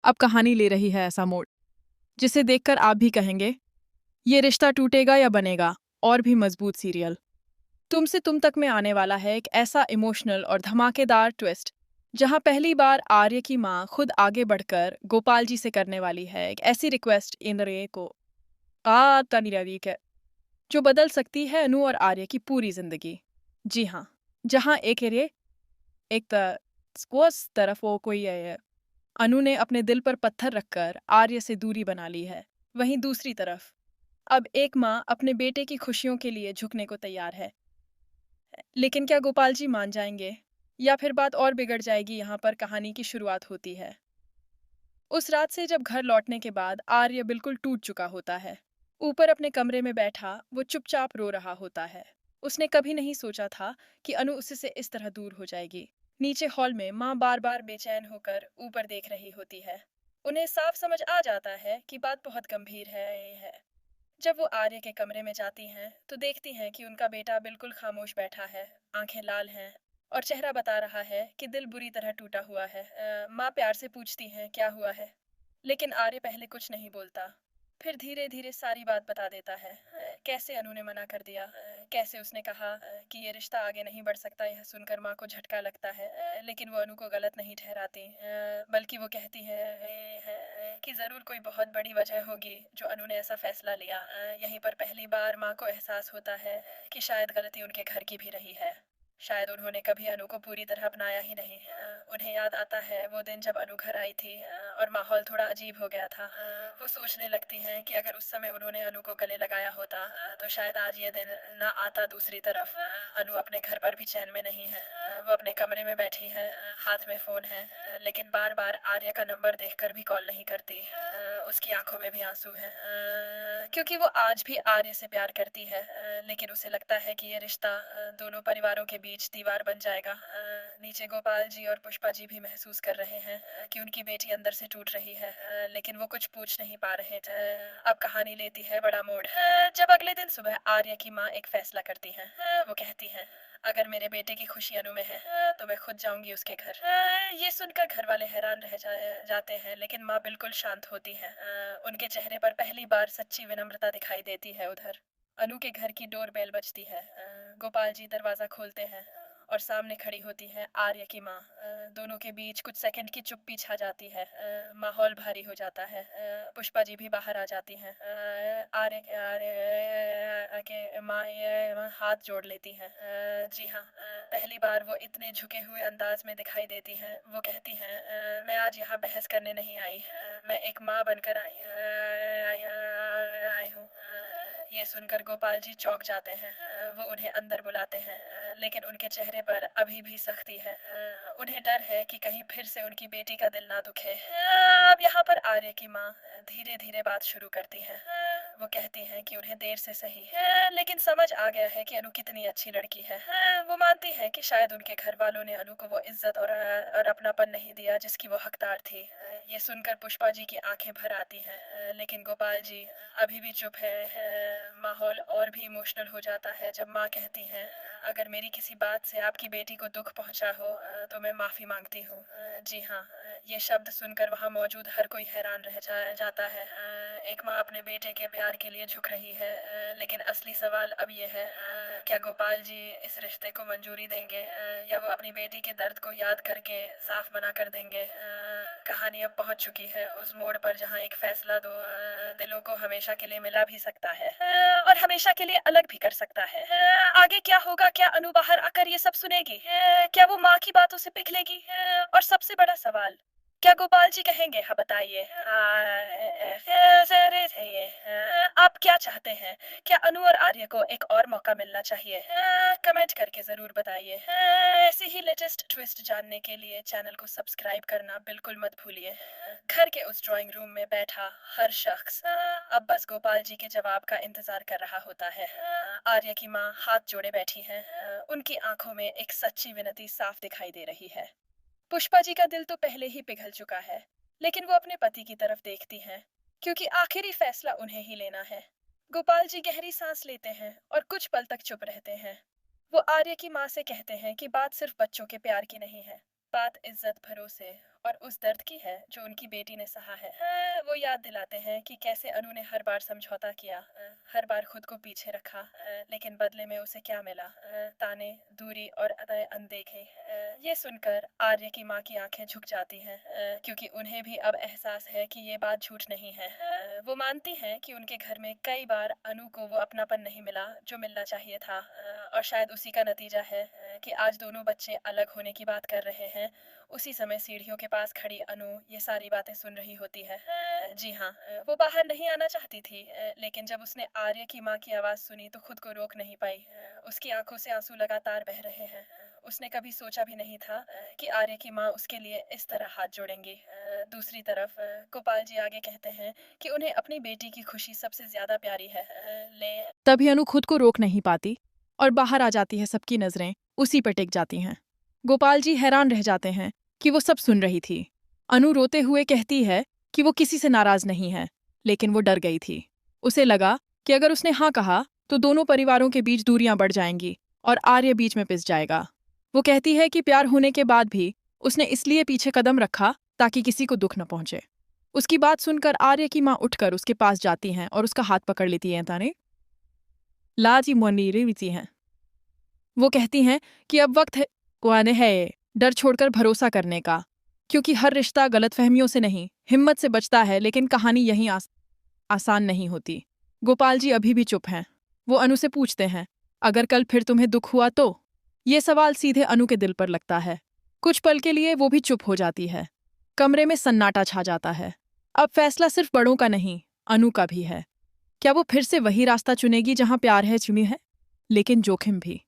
अब कहानी ले रही है ऐसा मोड़ जिसे देखकर आप भी कहेंगे ये रिश्ता टूटेगा या बनेगा और भी मजबूत सीरियल। तुमसे तुम तक में आने वाला है एक ऐसा इमोशनल और धमाकेदार ट्विस्ट जहां पहली बार आर्य की माँ खुद आगे बढ़कर गोपाल जी से करने वाली है एक ऐसी रिक्वेस्ट इंद्रिय को है जो बदल सकती है अनु और आर्य की पूरी जिंदगी। जी हाँ, जहां एक एरिए एक तरफ वो कोई है, अनु ने अपने दिल पर पत्थर रखकर आर्य से दूरी बना ली है। वहीं दूसरी तरफ अब एक माँ अपने बेटे की खुशियों के लिए झुकने को तैयार है। लेकिन क्या गोपाल जी मान जाएंगे या फिर बात और बिगड़ जाएगी? यहाँ पर कहानी की शुरुआत होती है उस रात से जब घर लौटने के बाद आर्य बिल्कुल टूट चुका होता है। ऊपर अपने कमरे में बैठा वो चुपचाप रो रहा होता है। उसने कभी नहीं सोचा था कि अनु उससे इस तरह दूर हो जाएगी। नीचे हॉल में माँ बार बार बेचैन होकर ऊपर देख रही होती है। उन्हें साफ समझ आ जाता है कि बात बहुत गंभीर है। जब वो आर्य के कमरे में जाती हैं तो देखती हैं कि उनका बेटा बिल्कुल खामोश बैठा है। आंखें लाल हैं और चेहरा बता रहा है कि दिल बुरी तरह टूटा हुआ है। माँ प्यार से पूछती हैं क्या हुआ है, लेकिन आर्य पहले कुछ नहीं बोलता। फिर धीरे धीरे सारी बात बता देता है। कैसे अनु ने मना कर दिया, कैसे उसने कहा कि ये रिश्ता आगे नहीं बढ़ सकता। यह सुनकर माँ को झटका लगता है, लेकिन वो अनु को गलत नहीं ठहराती, बल्कि वो कहती है कि ज़रूर कोई बहुत बड़ी वजह होगी जो अनु ने ऐसा फैसला लिया। यहीं पर पहली बार माँ को एहसास होता है कि शायद गलती उनके घर की भी रही है। शायद उन्होंने कभी अनु को पूरी तरह अपनाया ही नहीं। उन्हें याद आता है वो दिन जब अनु घर आई थी और माहौल थोड़ा अजीब हो गया था। वो सोचने लगती हैं कि अगर उस समय उन्होंने अनु को गले लगाया होता तो शायद आज ये दिन ना आता। दूसरी तरफ अनु अपने घर पर भी चैन में नहीं है। वो अपने कमरे में बैठी है, हाथ में फ़ोन है, लेकिन बार बार आर्य का नंबर देखकर भी कॉल नहीं करती। उसकी आंखों में भी आंसू हैं, क्योंकि वो आज भी आर्य से प्यार करती है। लेकिन उसे लगता है कि ये रिश्ता दोनों परिवारों के बीच दीवार बन जाएगा। नीचे गोपाल जी और पुष्पा जी भी महसूस कर रहे हैं कि उनकी बेटी अंदर से टूट रही है, लेकिन वो कुछ पूछ नहीं पा रहे थे। अब कहानी लेती है बड़ा मोड़ जब अगले दिन सुबह आर्य की माँ एक फैसला करती है। वो कहती है अगर मेरे बेटे की खुशी अनु में है तो मैं खुद जाऊंगी उसके घर। ये सुनकर घर वाले हैरान रह जाते हैं, लेकिन माँ बिल्कुल शांत होती है। उनके चेहरे पर पहली बार सच्ची विनम्रता दिखाई देती है। उधर अनु के घर की डोरबेल बजती है। गोपाल जी दरवाजा खोलते हैं और सामने खड़ी होती है आर्य की माँ। दोनों के बीच कुछ सेकंड की चुप्पी छा जाती है। माहौल भारी हो जाता है। पुष्पा जी भी बाहर आ जाती हैं। आर्य आर्य के माँ ये हाथ जोड़ लेती हैं। जी हाँ, पहली बार वो इतने झुके हुए अंदाज में दिखाई देती हैं। वो कहती हैं मैं आज यहाँ बहस करने नहीं आई, मैं एक माँ बनकर आई हूँ। ये सुनकर गोपाल जी चौंक जाते हैं। वो उन्हें अंदर बुलाते हैं, लेकिन उनके चेहरे पर अभी भी सख्ती है। उन्हें डर है कि कहीं फिर से उनकी बेटी का दिल ना दुखे। अब यहाँ पर आर्य की माँ धीरे धीरे बात शुरू करती है। वो कहती हैं कि उन्हें देर से सही लेकिन समझ आ गया है कि अनु कितनी अच्छी लड़की है। वो मानती है कि शायद उनके घर वालों ने अनु को वो इज्जत और अपनापन नहीं दिया जिसकी वो हकदार थी। ये सुनकर पुष्पा जी की आंखें भर आती हैं, लेकिन गोपाल जी अभी भी चुप है। माहौल और भी इमोशनल हो जाता है जब माँ कहती हैं अगर मेरी किसी बात से आपकी बेटी को दुख पहुंचा हो तो मैं माफ़ी मांगती हूँ। जी हाँ, ये शब्द सुनकर वहाँ मौजूद हर कोई हैरान रह जाता है। एक माँ अपने बेटे के प्यार के लिए झुक रही है, लेकिन असली सवाल अब ये है क्या गोपाल जी इस रिश्ते को मंजूरी देंगे या वो अपनी बेटी के दर्द को याद करके साफ मना कर देंगे। कहानी अब पहुंच चुकी है उस मोड़ पर जहां एक फैसला दो दिलों को हमेशा के लिए मिला भी सकता है और हमेशा के लिए अलग भी कर सकता है। आगे क्या होगा? क्या अनु बाहर आकर ये सब सुनेगी? क्या वो माँ की बातों से पिघलेगी? और सबसे बड़ा सवाल, क्या गोपाल जी कहेंगे हाँ बताइए जरे थे ये आप क्या चाहते हैं? क्या अनु और आर्य को एक और मौका मिलना चाहिए? कमेंट करके जरूर बताइए। ऐसे ही लेटेस्ट ट्विस्ट जानने के लिए चैनल को सब्सक्राइब करना बिल्कुल मत भूलिए। घर के उस ड्राइंग रूम में बैठा हर शख्स अब बस गोपाल जी के जवाब का इंतजार कर रहा होता है। आर्य की माँ हाथ जोड़े बैठी है, उनकी आंखों में एक सच्ची विनती साफ दिखाई दे रही है। पुष्पा जी का दिल तो पहले ही पिघल चुका है, लेकिन वो अपने पति की तरफ देखती हैं, क्योंकि आखिरी फैसला उन्हें ही लेना है। गोपाल जी गहरी सांस लेते हैं और कुछ पल तक चुप रहते हैं। वो आर्य की माँ से कहते हैं कि बात सिर्फ बच्चों के प्यार की नहीं है, बात इज्जत, भरोसे और उस दर्द की है जो उनकी बेटी ने सहा है। वो याद दिलाते हैं कि कैसे अनु ने हर बार समझौता किया, हर बार खुद को पीछे रखा, लेकिन बदले में उसे क्या मिला? ताने, दूरी और अनदेखे। ये सुनकर आर्य की माँ की आंखें झुक जाती हैं, क्योंकि उन्हें भी अब एहसास है कि ये बात झूठ नहीं है। वो मानती हैं कि उनके घर में कई बार अनु को वो अपनापन नहीं मिला जो मिलना चाहिए था, और शायद उसी का नतीजा है कि आज दोनों बच्चे अलग होने की बात कर रहे हैं। उसी समय सीढ़ियों के पास खड़ी अनु ये सारी बातें सुन रही होती है। जी हाँ, वो बाहर नहीं आना चाहती थी, लेकिन जब उसने आर्य की माँ की आवाज़ सुनी तो खुद को रोक नहीं पाई। उसकी आंखों से आंसू लगातार बह रहे हैं। उसने कभी सोचा भी नहीं था कि आर्य की माँ उसके लिए इस तरह हाथ जोड़ेंगी। दूसरी तरफ गोपाल जी आगे कहते हैं कि उन्हें अपनी बेटी की खुशी सबसे ज्यादा प्यारी है। तभी अनु खुद को रोक नहीं पाती और बाहर आ जाती है। सबकी नजरें उसी पर टिक जाती हैं। गोपाल जी हैरान रह जाते हैं कि वो सब सुन रही थी। अनु रोते हुए कहती है कि वो किसी से नाराज नहीं है, लेकिन वो डर गई थी। उसे लगा कि अगर उसने हाँ कहा तो दोनों परिवारों के बीच दूरियां बढ़ जाएंगी और आर्य बीच में पिस जाएगा। वो कहती है कि प्यार होने के बाद भी उसने इसलिए पीछे कदम रखा ताकि किसी को दुख न पहुंचे। उसकी बात सुनकर आर्य की माँ उठकर उसके पास जाती हैं और उसका हाथ पकड़ लेती हैं। ताने लाजी मोनीरे बीती हैं। वो कहती हैं कि अब वक्त है डर छोड़कर भरोसा करने का, क्योंकि हर रिश्ता गलतफहमियों से नहीं हिम्मत से बचता है। लेकिन कहानी यहीं आसान नहीं होती। गोपाल जी अभी भी चुप हैं। वो अनु से पूछते हैं, अगर कल फिर तुम्हें दुख हुआ तो? ये सवाल सीधे अनु के दिल पर लगता है। कुछ पल के लिए वो भी चुप हो जाती है। कमरे में सन्नाटा छा जाता है। अब फैसला सिर्फ बड़ों का नहीं, अनु का भी है। क्या वो फिर से वही रास्ता चुनेगी जहां प्यार है, चुनी है, लेकिन जोखिम भी?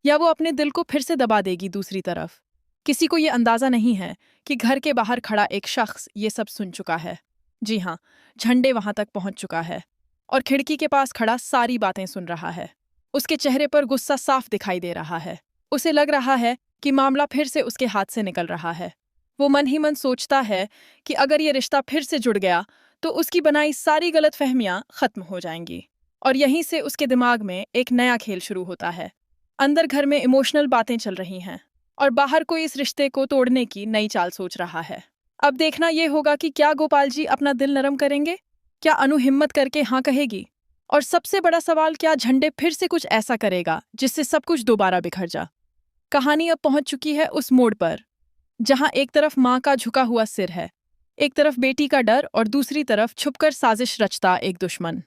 या वो अपने दिल को फिर से दबा देगी दूसरी तरफ? किसी को ये अंदाजा नहीं है कि घर के बाहर खड़ा एक शख्स ये सब सुन चुका है। जी हाँ, झंडे वहां तक पहुंच चुका है और खिड़की के पास खड़ा सारी बातें सुन रहा है। उसके चेहरे पर गुस्सा साफ दिखाई दे रहा है। उसे लग रहा है कि मामला फिर से उसके हाथ से निकल रहा है। वो मन ही मन सोचता है कि अगर ये रिश्ता फिर से जुड़ गया तो उसकी बनाई सारी गलतफहमियां खत्म हो जाएंगी। और यहीं से उसके दिमाग में एक नया खेल शुरू होता है। अंदर घर में इमोशनल बातें चल रही हैं और बाहर कोई इस रिश्ते को तोड़ने की नई चाल सोच रहा है। अब देखना यह होगा कि क्या गोपाल जी अपना दिल नरम करेंगे, क्या अनु हिम्मत करके हाँ कहेगी, और सबसे बड़ा सवाल, क्या झंडे फिर से कुछ ऐसा करेगा जिससे सब कुछ दोबारा बिखर जा। कहानी अब पहुंच चुकी है उस मोड़ पर जहां एक तरफ माँ का झुका हुआ सिर है, एक तरफ बेटी का डर और दूसरी तरफ छुपकर साजिश रचता एक दुश्मन।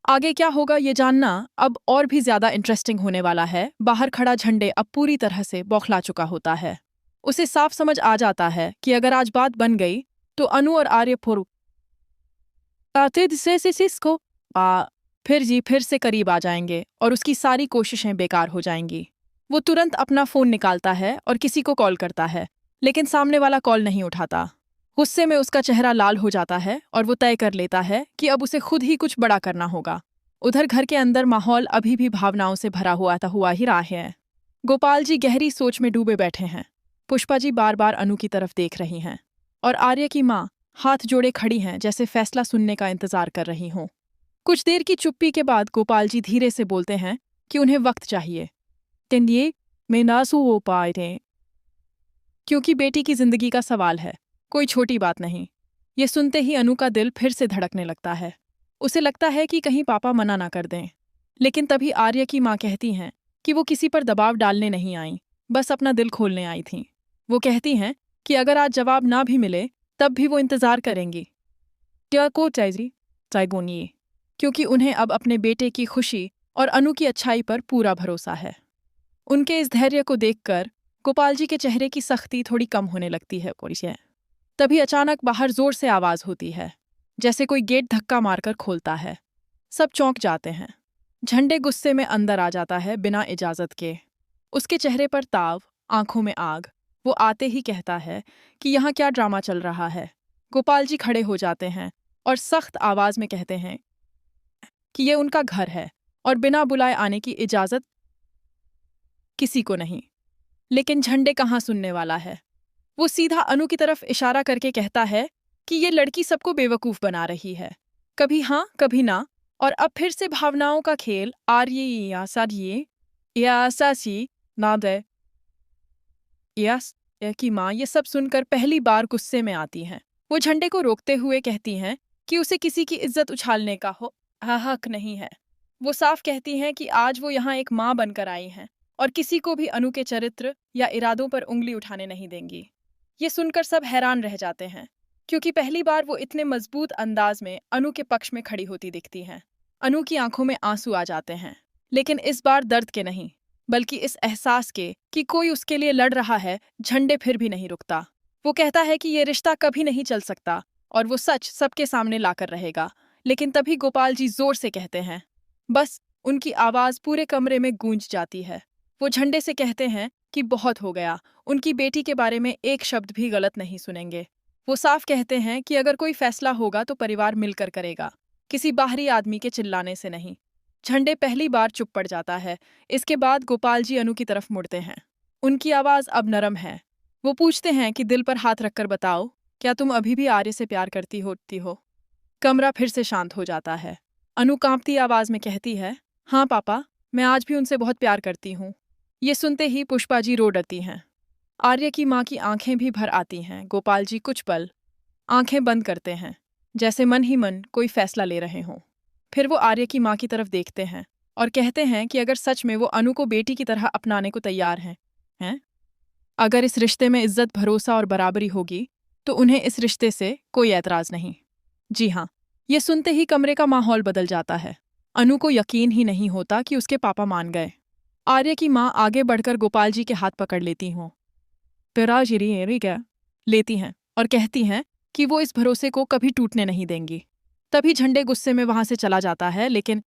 आगे क्या होगा ये जानना अब और भी ज्यादा इंटरेस्टिंग होने वाला है। बाहर खड़ा झंडे अब पूरी तरह से बौखला चुका होता है। उसे साफ समझ आ जाता है कि अगर आज बात बन गई तो अनु और आर्य फिर से करीब आ जाएंगे और उसकी सारी कोशिशें बेकार हो जाएंगी। वो तुरंत अपना फोन निकालता है और किसी को कॉल करता है, लेकिन सामने वाला कॉल नहीं उठाता। गुस्से में उसका चेहरा लाल हो जाता है और वो तय कर लेता है कि अब उसे खुद ही कुछ बड़ा करना होगा। उधर घर के अंदर माहौल अभी भी भावनाओं से भरा हुआ ही रहा है। गोपाल जी गहरी सोच में डूबे बैठे हैं। पुष्पा जी बार बार अनु की तरफ देख रही हैं और आर्य की माँ हाथ जोड़े खड़ी हैं, जैसे फैसला सुनने का इंतजार कर रही हों। कुछ देर की चुप्पी के बाद गोपाल जी धीरे से बोलते हैं कि उन्हें वक्त चाहिए। ये मैं नासू हो पाए थे, क्योंकि बेटी की जिंदगी का सवाल है, कोई छोटी बात नहीं। ये सुनते ही अनु का दिल फिर से धड़कने लगता है। उसे लगता है कि कहीं पापा मना ना कर दें। लेकिन तभी आर्य की माँ कहती हैं कि वो किसी पर दबाव डालने नहीं आई, बस अपना दिल खोलने आई थीं। वो कहती हैं कि अगर आज जवाब ना भी मिले तब भी वो इंतजार करेंगी। क्या को चाहिए, क्योंकि उन्हें अब अपने बेटे की खुशी और अनु की अच्छाई पर पूरा भरोसा है। उनके इस धैर्य को देखकर गोपाल जी के चेहरे की सख्ती थोड़ी कम होने लगती है। तभी अचानक बाहर जोर से आवाज होती है, जैसे कोई गेट धक्का मारकर खोलता है। सब चौंक जाते हैं। झंडे गुस्से में अंदर आ जाता है बिना इजाजत के। उसके चेहरे पर ताव, आंखों में आग। वो आते ही कहता है कि यहाँ क्या ड्रामा चल रहा है। गोपाल जी खड़े हो जाते हैं और सख्त आवाज में कहते हैं कि ये उनका घर है और बिना बुलाए आने की इजाजत किसी को नहीं। लेकिन झंडे कहाँ सुनने वाला है। वो सीधा अनु की तरफ इशारा करके कहता है कि ये लड़की सबको बेवकूफ बना रही है, कभी हाँ कभी ना। और अब फिर से भावनाओं का खेल। आर्य की माँ ये सब सुनकर पहली बार गुस्से में आती हैं। वो झंडे को रोकते हुए कहती हैं कि उसे किसी की इज्जत उछालने का हक नहीं है। वो साफ कहती हैं कि आज वो यहाँ एक माँ बनकर आई हैं और किसी को भी अनु के चरित्र या इरादों पर उंगली उठाने नहीं देंगी। ये सुनकर सब हैरान रह जाते हैं, क्योंकि पहली बार वो इतने मजबूत अंदाज में अनु के पक्ष में खड़ी होती दिखती हैं। अनु की आंखों में आंसू आ जाते हैं, लेकिन इस बार दर्द के नहीं, बल्कि इस एहसास के कि कोई उसके लिए लड़ रहा है। झंडे फिर भी नहीं रुकता। वो कहता है कि ये रिश्ता कभी नहीं चल सकता और वो सच सबके सामने लाकर रहेगा। लेकिन तभी गोपाल जी जोर से कहते हैं, बस। उनकी आवाज पूरे कमरे में गूंज जाती है। वो झंडे से कहते हैं कि बहुत हो गया, उनकी बेटी के बारे में एक शब्द भी गलत नहीं सुनेंगे। वो साफ कहते हैं कि अगर कोई फैसला होगा तो परिवार मिलकर करेगा, किसी बाहरी आदमी के चिल्लाने से नहीं। झंडे पहली बार चुप पड़ जाता है। इसके बाद गोपाल जी अनु की तरफ मुड़ते हैं। उनकी आवाज अब नरम है। वो पूछते हैं कि दिल पर हाथ रखकर बताओ, क्या तुम अभी भी आर्य से प्यार करती हो? कमरा फिर से शांत हो जाता है। अनु कांपती आवाज में कहती है, हाँ पापा, मैं आज भी उनसे बहुत प्यार करती हूँ। ये सुनते ही पुष्पा जी रो डरती हैं। आर्य की माँ की आंखें भी भर आती हैं। गोपाल जी कुछ पल आंखें बंद करते हैं, जैसे मन ही मन कोई फैसला ले रहे हों। फिर वो आर्य की माँ की तरफ देखते हैं और कहते हैं कि अगर सच में वो अनु को बेटी की तरह अपनाने को तैयार हैं? अगर इस रिश्ते में इज्जत, भरोसा और बराबरी होगी तो उन्हें इस रिश्ते से कोई ऐतराज नहीं। जी हाँ। ये सुनते ही कमरे का माहौल बदल जाता है। अनु को यकीन ही नहीं होता कि उसके पापा मान गए। आर्य की माँ आगे बढ़कर गोपाल जी के हाथ पकड़ लेती हैं और कहती हैं कि वो इस भरोसे को कभी टूटने नहीं देंगी। तभी झंडे गुस्से में वहां से चला जाता है, लेकिन